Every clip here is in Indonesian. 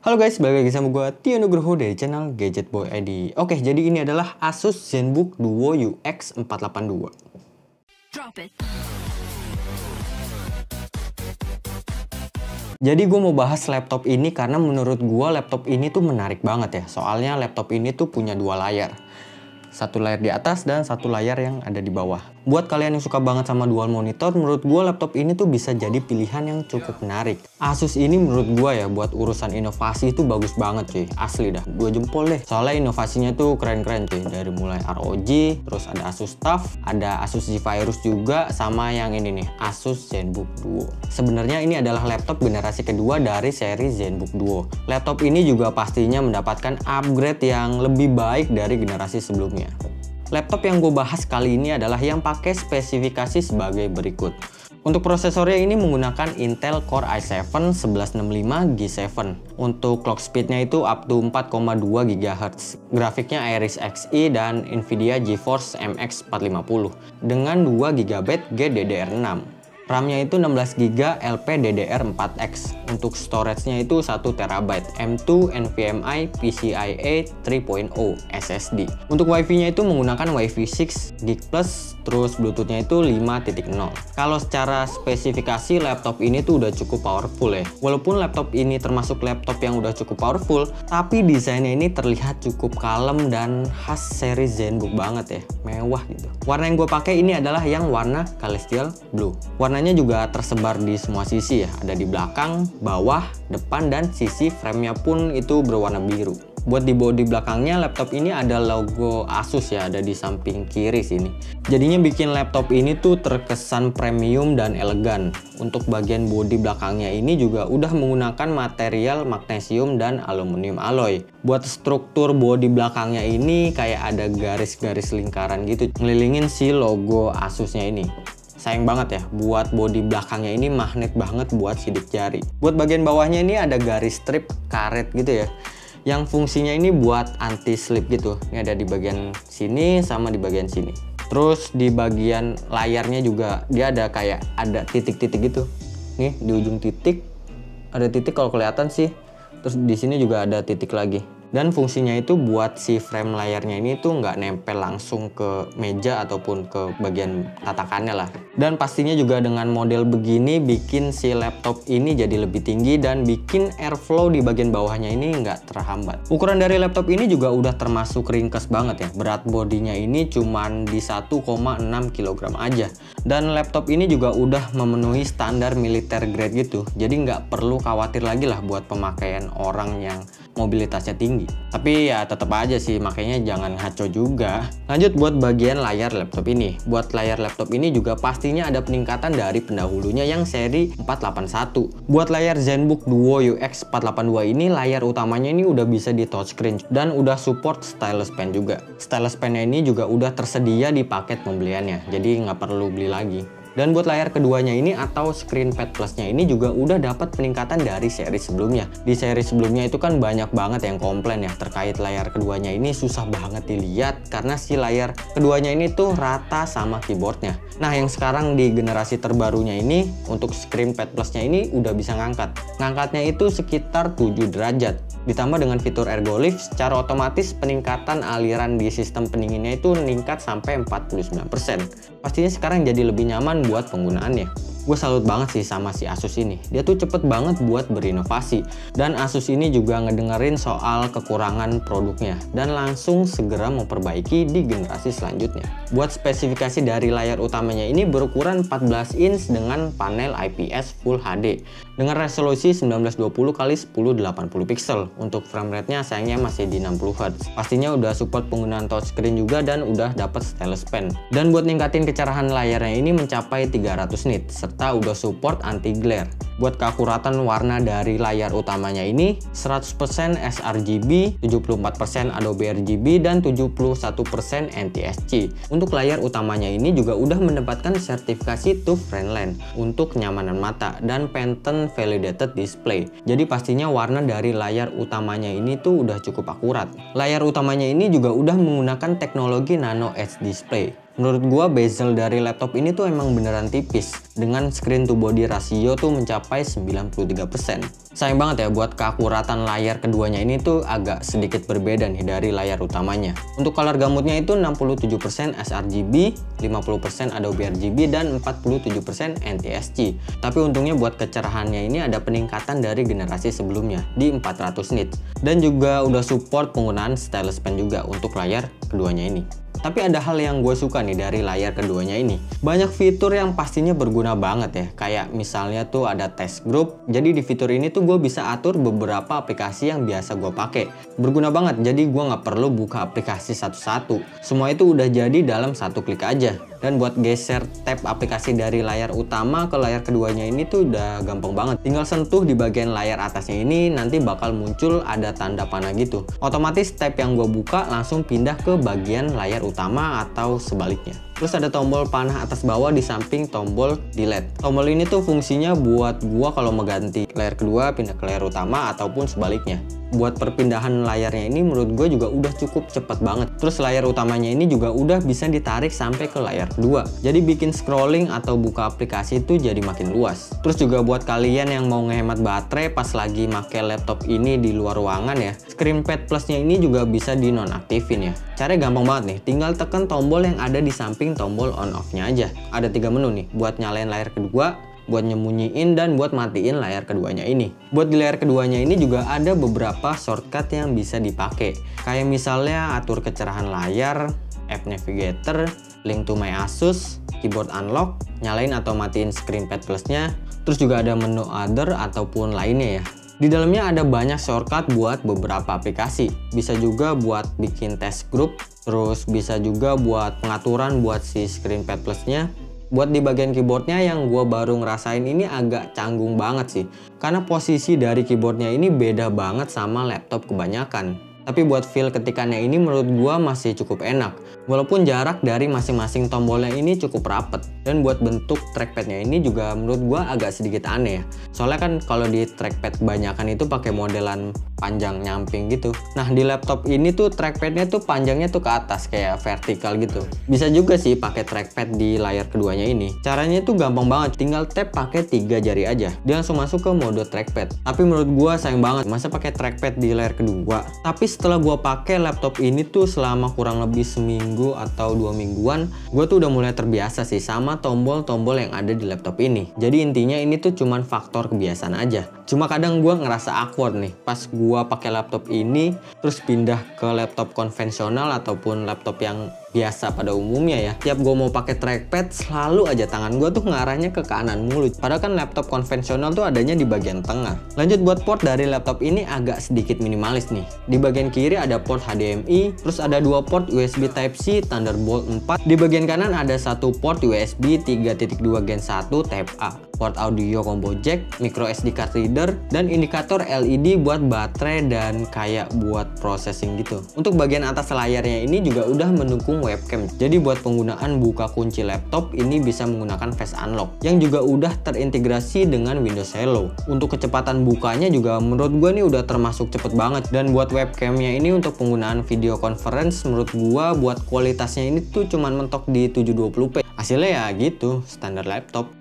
Halo guys, balik lagi sama gue Tio Nugroho dari channel Gadget Boy ID. Oke, jadi ini adalah Asus ZenBook Duo UX 482. Jadi gue mau bahas laptop ini karena menurut gue laptop ini tuh menarik banget ya. Soalnya laptop ini tuh punya dua layar. Satu layar di atas dan satu layar yang ada di bawah. Buat kalian yang suka banget sama dual monitor, menurut gue laptop ini tuh bisa jadi pilihan yang cukup menarik. Asus ini menurut gue ya buat urusan inovasi itu bagus banget cuy. Asli dah, 2 jempol deh. Soalnya inovasinya tuh keren-keren cuy. Dari mulai ROG, terus ada Asus TUF, ada Asus Zephyrus juga, sama yang ini nih, Asus ZenBook Duo. Sebenarnya ini adalah laptop generasi kedua dari seri ZenBook Duo. Laptop ini juga pastinya mendapatkan upgrade yang lebih baik dari generasi sebelumnya. Laptop yang gue bahas kali ini adalah yang pakai spesifikasi sebagai berikut. Untuk prosesornya ini menggunakan Intel Core i7 1165 G7. Untuk clock speednya itu up to 4,2 GHz. Grafiknya Iris Xe dan Nvidia GeForce MX 450 dengan 2 GB GDDR6. RAM-nya itu 16GB LPDDR4X. Untuk storage-nya itu 1 TB M2 NVMe PCIe 3.0 SSD. Untuk Wi-Fi-nya itu menggunakan Wi-Fi 6 Gig+, terus Bluetooth-nya itu 5.0. Kalau secara spesifikasi laptop ini tuh udah cukup powerful ya. Walaupun laptop ini termasuk laptop yang udah cukup powerful, tapi desainnya ini terlihat cukup kalem dan khas seri ZenBook banget ya. Mewah gitu. Warna yang gue pakai ini adalah yang warna Celestial Blue. Warnanya juga tersebar di semua sisi ya, ada di belakang, bawah, depan, dan sisi framenya pun itu berwarna biru. Buat di bodi belakangnya laptop ini ada logo Asus ya, ada di samping kiri sini. Jadinya bikin laptop ini tuh terkesan premium dan elegan. Untuk bagian bodi belakangnya ini juga udah menggunakan material magnesium dan aluminium alloy. Buat struktur bodi belakangnya ini kayak ada garis-garis lingkaran gitu ngelilingin si logo Asusnya ini. Sayang banget ya, buat bodi belakangnya ini magnet banget buat sidik jari. Buat bagian bawahnya ini ada garis strip karet gitu ya, yang fungsinya ini buat anti slip gitu. Ini ada di bagian sini sama di bagian sini. Terus di bagian layarnya juga dia ada kayak ada titik-titik gitu. Nih di ujung titik ada titik kalau kelihatan sih. Terus di sini juga ada titik lagi. Dan fungsinya itu buat si frame layarnya ini tuh nggak nempel langsung ke meja ataupun ke bagian tatakannya lah. Dan pastinya juga dengan model begini bikin si laptop ini jadi lebih tinggi dan bikin airflow di bagian bawahnya ini nggak terhambat. Ukuran dari laptop ini juga udah termasuk ringkes banget ya. Berat bodinya ini cuman di 1,6 kg aja. Dan laptop ini juga udah memenuhi standar militer grade gitu. Jadi nggak perlu khawatir lagi lah buat pemakaian orang yang mobilitasnya tinggi. Tapi ya tetap aja sih, makanya jangan ngaco juga. Lanjut buat bagian layar laptop ini. Buat layar laptop ini juga pastinya ada peningkatan dari pendahulunya yang seri 481. Buat layar ZenBook Duo UX 482 ini, layar utamanya ini udah bisa di touchscreen dan udah support stylus pen juga. Stylus pennya ini juga udah tersedia di paket pembeliannya, jadi nggak perlu beli lagi. Dan buat layar keduanya ini atau ScreenPad Plus-nya ini juga udah dapat peningkatan dari seri sebelumnya. Di seri sebelumnya itu kan banyak banget yang komplain ya terkait layar keduanya ini susah banget dilihat karena si layar keduanya ini tuh rata sama keyboardnya. Nah yang sekarang di generasi terbarunya ini untuk ScreenPad Plus-nya ini udah bisa ngangkat. Ngangkatnya itu sekitar 7 derajat. Ditambah dengan fitur Ergolift, secara otomatis peningkatan aliran di sistem pendinginnya itu meningkat sampai 49%. Pastinya sekarang jadi lebih nyaman buat penggunaannya. Gue salut banget sih sama si Asus ini. Dia tuh cepet banget buat berinovasi. Dan Asus ini juga ngedengerin soal kekurangan produknya. Dan langsung segera memperbaiki di generasi selanjutnya. Buat spesifikasi dari layar utamanya ini berukuran 14 inch dengan panel IPS Full HD. Dengan resolusi 1920 x 1080 pixel. Untuk frame rate-nya sayangnya masih di 60Hz. Pastinya udah support penggunaan touchscreen juga dan udah dapat stylus pen. Dan buat ningkatin kecerahan layarnya ini mencapai 300 nit. Serta udah support anti glare. Buat keakuratan warna dari layar utamanya ini 100% sRGB, 74% Adobe RGB, dan 71% NTSC. Untuk layar utamanya ini juga udah mendapatkan sertifikasi TÜV Rheinland untuk kenyamanan mata dan Pantone Validated Display. Jadi pastinya warna dari layar utamanya ini tuh udah cukup akurat. Layar utamanya ini juga udah menggunakan teknologi Nano Edge Display. Menurut gua bezel dari laptop ini tuh emang beneran tipis, dengan screen to body rasio tuh mencapai 93%. Sayang banget ya buat keakuratan layar keduanya ini tuh agak sedikit berbeda nih dari layar utamanya. Untuk color gamutnya itu 67% sRGB, 50% Adobe RGB, dan 47% NTSC. Tapi untungnya buat kecerahannya ini ada peningkatan dari generasi sebelumnya di 400 nits. Dan juga udah support penggunaan stylus pen juga untuk layar keduanya ini. Tapi ada hal yang gue suka nih dari layar keduanya ini. Banyak fitur yang pastinya berguna banget ya. Kayak misalnya tuh ada task group. Jadi di fitur ini tuh gue bisa atur beberapa aplikasi yang biasa gue pakai. Berguna banget, jadi gue nggak perlu buka aplikasi satu-satu. Semua itu udah jadi dalam satu klik aja. Dan buat geser tab aplikasi dari layar utama ke layar keduanya ini tuh udah gampang banget. Tinggal sentuh di bagian layar atasnya ini, nanti bakal muncul ada tanda panah gitu. Otomatis tab yang gue buka langsung pindah ke bagian layar utama atau sebaliknya. Terus ada tombol panah atas bawah di samping tombol delete. Tombol ini tuh fungsinya buat gua kalau mau ganti layar kedua pindah ke layar utama ataupun sebaliknya. Buat perpindahan layarnya ini menurut gue juga udah cukup cepet banget. Terus layar utamanya ini juga udah bisa ditarik sampai ke layar kedua. Jadi bikin scrolling atau buka aplikasi itu jadi makin luas. Terus juga buat kalian yang mau ngehemat baterai pas lagi make laptop ini di luar ruangan ya, screenpad plusnya ini juga bisa dinonaktifin ya. Caranya gampang banget nih, tinggal tekan tombol yang ada di samping tombol on off-nya aja. Ada 3 menu nih, buat nyalain layar kedua, buat nyembunyiin, dan buat matiin layar keduanya ini. Buat di layar keduanya ini juga ada beberapa shortcut yang bisa dipakai. Kayak misalnya atur kecerahan layar, app navigator, link to my Asus, keyboard unlock, nyalain atau matiin screenpad plusnya. Terus juga ada menu other ataupun lainnya ya. Di dalamnya ada banyak shortcut buat beberapa aplikasi. Bisa juga buat bikin task group, terus bisa juga buat pengaturan buat si screenpad plusnya. Buat di bagian keyboardnya yang gue baru ngerasain ini agak canggung banget sih. Karena posisi dari keyboardnya ini beda banget sama laptop kebanyakan. Tapi buat feel ketikannya ini menurut gue masih cukup enak. Walaupun jarak dari masing-masing tombolnya ini cukup rapet. Dan buat bentuk trackpadnya ini juga menurut gue agak sedikit aneh ya. Soalnya kan kalau di trackpad kebanyakan itu pakai modelan panjang nyamping gitu. Nah di laptop ini tuh trackpadnya tuh panjangnya tuh ke atas kayak vertikal gitu. Bisa juga sih pakai trackpad di layar keduanya ini. Caranya tuh gampang banget, tinggal tap pakai 3 jari aja. Dia langsung masuk ke mode trackpad. Tapi menurut gue sayang banget masa pakai trackpad di layar kedua. Tapi setelah gue pakai laptop ini tuh selama kurang lebih seminggu atau 2 mingguan, gue tuh udah mulai terbiasa sih sama tombol-tombol yang ada di laptop ini. Jadi intinya ini tuh cuman faktor kebiasaan aja. Cuma kadang gue ngerasa awkward nih pas gue pakai laptop ini terus pindah ke laptop konvensional ataupun laptop yang biasa pada umumnya ya. Tiap gue mau pakai trackpad selalu aja tangan gue tuh ngarahnya ke kanan mulu. Padahal kan laptop konvensional tuh adanya di bagian tengah. Lanjut buat port dari laptop ini agak sedikit minimalis nih. Di bagian kiri ada port HDMI, terus ada 2 port USB Type-C Thunderbolt 4. Di bagian kanan ada 1 port USB 3.2 Gen 1 Type A. Port audio combo jack, micro SD card reader, dan indikator LED buat baterai dan kayak buat processing gitu. Untuk bagian atas layarnya ini juga udah mendukung webcam. Jadi buat penggunaan buka kunci laptop ini bisa menggunakan face unlock yang juga udah terintegrasi dengan Windows Hello. Untuk kecepatan bukanya juga menurut gue nih udah termasuk cepet banget. Dan buat webcamnya ini untuk penggunaan video conference menurut gue buat kualitasnya ini tuh cuman mentok di 720p. Hasilnya ya gitu, standar laptop.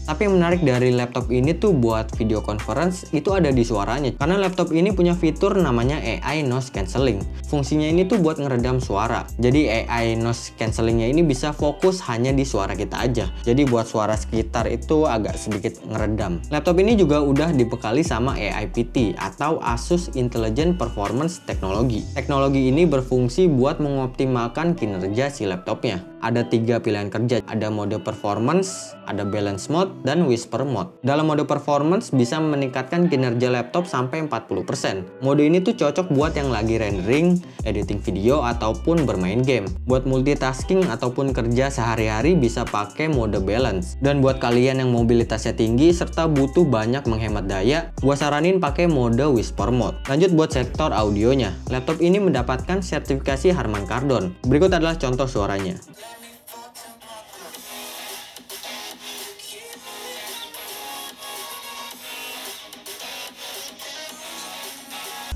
Tapi yang menarik dari laptop ini tuh buat video conference itu ada di suaranya. Karena laptop ini punya fitur namanya AI Noise Cancelling. Fungsinya ini tuh buat ngeredam suara. Jadi AI Noise Cancellingnya ini bisa fokus hanya di suara kita aja. Jadi buat suara sekitar itu agak sedikit ngeredam. Laptop ini juga udah dibekali sama AIPT atau Asus Intelligent Performance Technology. Teknologi ini berfungsi buat mengoptimalkan kinerja si laptopnya. Ada 3 pilihan kerja. Ada mode performance, ada balance mode, dan whisper mode. Dalam mode performance bisa meningkatkan kinerja laptop sampai 40%. Mode ini tuh cocok buat yang lagi rendering, editing video, ataupun bermain game. Buat multitasking ataupun kerja sehari-hari bisa pakai mode balance. Dan buat kalian yang mobilitasnya tinggi serta butuh banyak menghemat daya, gua saranin pakai mode whisper mode. Lanjut buat sektor audionya. Laptop ini mendapatkan sertifikasi Harman Kardon. Berikut adalah contoh suaranya.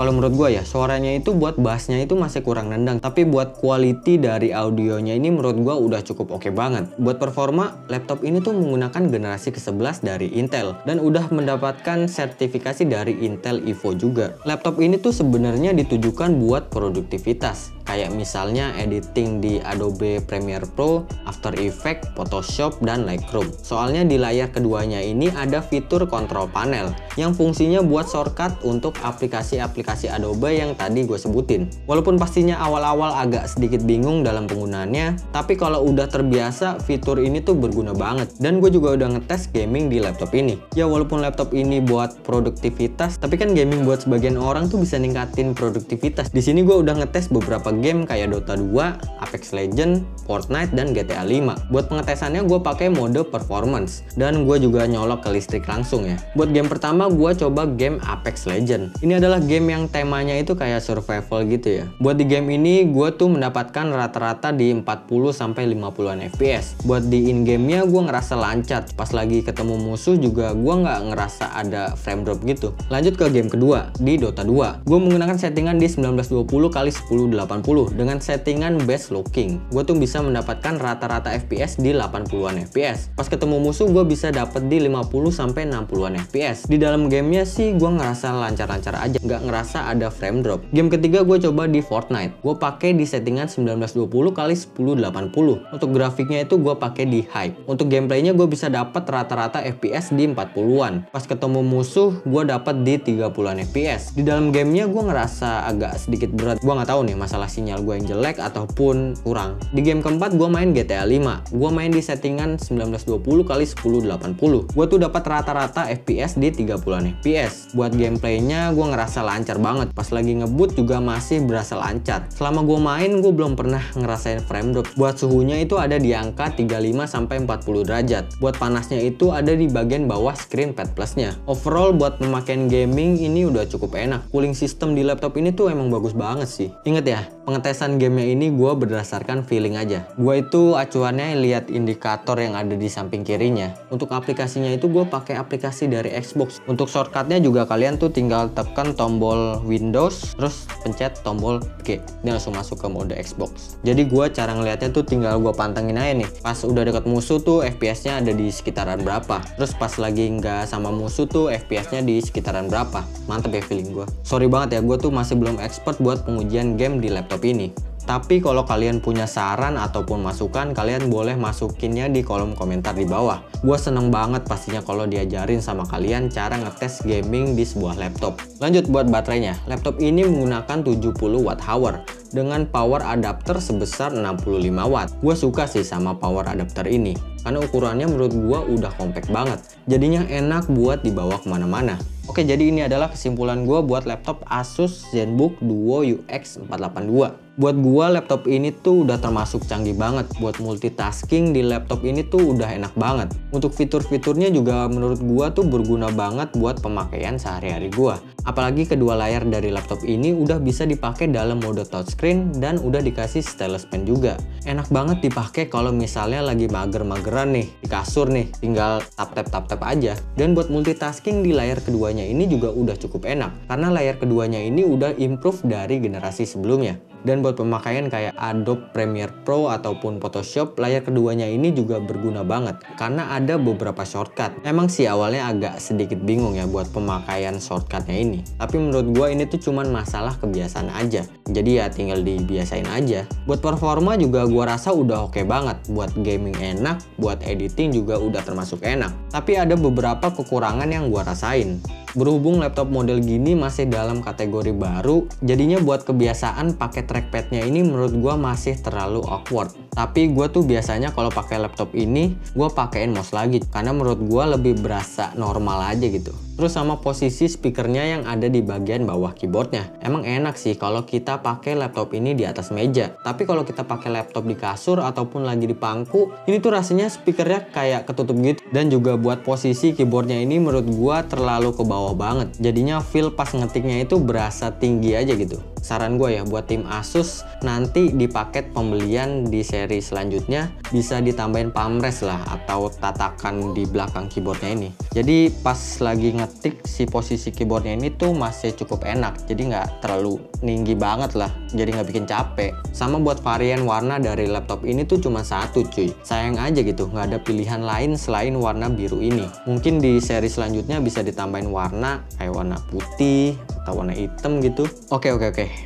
Kalau menurut gue ya, suaranya itu buat bassnya itu masih kurang nendang, tapi buat quality dari audionya ini menurut gue udah cukup oke banget. Buat performa, laptop ini tuh menggunakan generasi ke-11 dari Intel dan udah mendapatkan sertifikasi dari Intel Evo juga. Laptop ini tuh sebenarnya ditujukan buat produktivitas, kayak misalnya editing di Adobe Premiere Pro, After Effects, Photoshop, dan Lightroom. Soalnya di layar keduanya ini ada fitur control panel yang fungsinya buat shortcut untuk aplikasi-aplikasi Adobe yang tadi gue sebutin. Walaupun pastinya awal-awal agak sedikit bingung dalam penggunaannya, tapi kalau udah terbiasa, fitur ini tuh berguna banget. Dan gue juga udah ngetes gaming di laptop ini. Ya walaupun laptop ini buat produktivitas, tapi kan gaming buat sebagian orang tuh bisa ningkatin produktivitas. Di sini gue udah ngetes beberapa game kayak Dota 2, Apex Legends, Fortnite, dan GTA 5. Buat pengetesannya gue pakai mode performance dan gue juga nyolok ke listrik langsung ya. Buat game pertama gue coba game Apex Legends. Ini adalah game yang temanya itu kayak survival gitu ya. Buat di game ini gue tuh mendapatkan rata-rata di 40-50an FPS. Buat di in gamenya gue ngerasa lancar. Pas lagi ketemu musuh juga gue nggak ngerasa ada frame drop gitu. Lanjut ke game kedua di Dota 2. Gue menggunakan settingan di 1920x1080 dengan settingan best looking. Gue tuh bisa mendapatkan rata-rata FPS di 80an FPS. Pas ketemu musuh gue bisa dapet di 50-60an FPS. Di dalam gamenya sih gue ngerasa lancar-lancar aja, nggak ngerasa ada frame drop. Game ketiga gue coba di Fortnite. Gue pakai di settingan 1920x1080. Untuk grafiknya itu gue pakai di high. Untuk gameplaynya gue bisa dapat rata-rata FPS di 40an. Pas ketemu musuh gue dapat di 30an FPS. Di dalam gamenya gue ngerasa agak sedikit berat. Gue nggak tahu nih masalah sinyal gue yang jelek ataupun kurang. Di game keempat gue main GTA 5. Gue main di settingan 1920x1080. Gue tuh dapat rata-rata FPS di 30an FPS. Buat gameplaynya gue ngerasa lancar banget. Pas lagi ngebut juga masih berasa lancar. Selama gue main gue belum pernah ngerasain frame drop. Buat suhunya itu ada di angka 35-40 derajat. Buat panasnya itu ada di bagian bawah screen pad plusnya. Overall buat pemakaian gaming ini udah cukup enak. Cooling system di laptop ini tuh emang bagus banget sih. Ingat ya, pengetesan gamenya ini gue berdasarkan feeling aja. Gue itu acuannya lihat indikator yang ada di samping kirinya. Untuk aplikasinya itu gue pakai aplikasi dari Xbox. Untuk shortcutnya juga kalian tuh tinggal tekan tombol Windows terus pencet tombol G. Ini langsung masuk ke mode Xbox. Jadi gue cara ngeliatnya tuh tinggal gue pantengin aja nih. Pas udah deket musuh tuh FPS-nya ada di sekitaran berapa. Terus pas lagi nggak sama musuh tuh FPS-nya di sekitaran berapa. Mantep ya feeling gue. Sorry banget ya, gue tuh masih belum expert buat pengujian game di laptop ini. Tapi kalau kalian punya saran ataupun masukan, kalian boleh masukinnya di kolom komentar di bawah. Gue seneng banget pastinya kalau diajarin sama kalian cara ngetes gaming di sebuah laptop. Lanjut buat baterainya. Laptop ini menggunakan 70 Wh dengan power adapter sebesar 65 watt. Gue suka sih sama power adapter ini karena ukurannya menurut gue udah compact banget. Jadinya enak buat dibawa kemana-mana. Oke, jadi ini adalah kesimpulan gue buat laptop Asus ZenBook Duo UX 482. Buat gue laptop ini tuh udah termasuk canggih banget. Buat multitasking di laptop ini tuh udah enak banget. Untuk fitur-fiturnya juga menurut gue tuh berguna banget buat pemakaian sehari-hari gue. Apalagi kedua layar dari laptop ini udah bisa dipakai dalam mode touchscreen dan udah dikasih stylus pen juga. Enak banget dipakai kalau misalnya lagi mager-mageran nih di kasur nih, tinggal tap-tap aja. Dan buat multitasking di layar keduanya ini juga udah cukup enak karena layar keduanya ini udah improve dari generasi sebelumnya. Dan buat pemakaian kayak Adobe Premiere Pro ataupun Photoshop, layar keduanya ini juga berguna banget karena ada beberapa shortcut. Emang sih awalnya agak sedikit bingung ya buat pemakaian shortcutnya ini, tapi menurut gua ini tuh cuman masalah kebiasaan aja. Jadi ya tinggal dibiasain aja. Buat performa juga gua rasa udah oke banget. Buat gaming enak, buat editing juga udah termasuk enak. Tapi ada beberapa kekurangan yang gua rasain. Berhubung laptop model gini masih dalam kategori baru, jadinya buat kebiasaan pakai trackpadnya ini menurut gua masih terlalu awkward. Tapi gua tuh biasanya kalau pakai laptop ini, gua pakein mouse lagi karena menurut gua lebih berasa normal aja gitu. Terus sama posisi speakernya yang ada di bagian bawah keyboardnya. Emang enak sih kalau kita pakai laptop ini di atas meja. Tapi kalau kita pakai laptop di kasur ataupun lagi di pangku, ini tuh rasanya speakernya kayak ketutup gitu. Dan juga buat posisi keyboardnya ini menurut gua terlalu ke bawah banget. Jadinya feel pas ngetiknya itu berasa tinggi aja gitu. Saran gue ya buat tim Asus, nanti di paket pembelian di seri selanjutnya bisa ditambahin pamres lah atau tatakan di belakang keyboardnya ini. Jadi pas lagi ngetik si posisi keyboardnya ini tuh masih cukup enak, jadi nggak terlalu tinggi banget lah, jadi nggak bikin capek. Sama buat varian warna dari laptop ini tuh cuma satu cuy, sayang aja gitu nggak ada pilihan lain selain warna biru ini. Mungkin di seri selanjutnya bisa ditambahin warna kayak warna putih atau warna hitam gitu. Oke,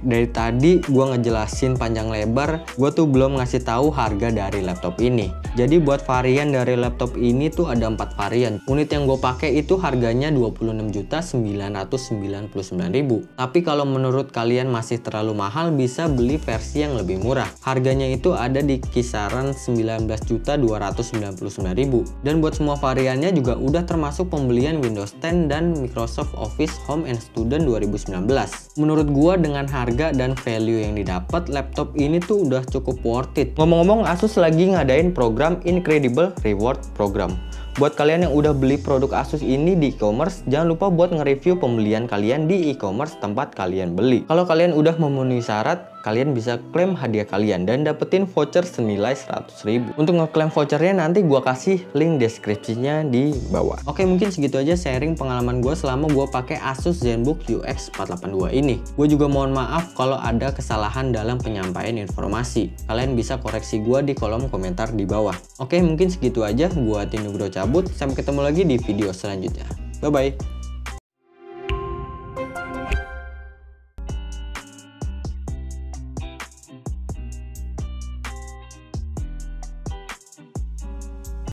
dari tadi gue ngejelasin panjang lebar, gue tuh belum ngasih tahu harga dari laptop ini. Jadi buat varian dari laptop ini tuh ada 4 varian. Unit yang gue pakai itu harganya 26.999.000. Tapi kalau menurut kalian masih terlalu mahal, bisa beli versi yang lebih murah. Harganya itu ada di kisaran 19.299.000. Dan buat semua variannya juga udah termasuk pembelian Windows 10 dan Microsoft Office Home and Student 2019. Menurut gua dengan harga dan value yang didapat, laptop ini tuh udah cukup worth it. Ngomong-ngomong, Asus lagi ngadain program Incredible Reward Program. Buat kalian yang udah beli produk Asus ini di e-commerce, jangan lupa buat nge-review pembelian kalian di e-commerce tempat kalian beli. Kalau kalian udah memenuhi syarat, kalian bisa klaim hadiah kalian dan dapetin voucher senilai 100.000. Untuk ngeklaim vouchernya nanti gua kasih link deskripsinya di bawah. Oke, mungkin segitu aja sharing pengalaman gua selama gua pakai Asus ZenBook UX 482 ini. Gue juga mohon maaf kalau ada kesalahan dalam penyampaian informasi. Kalian bisa koreksi gua di kolom komentar di bawah. Oke, mungkin segitu aja. Gua Tinugro cabut. Sampai ketemu lagi di video selanjutnya. Bye-bye.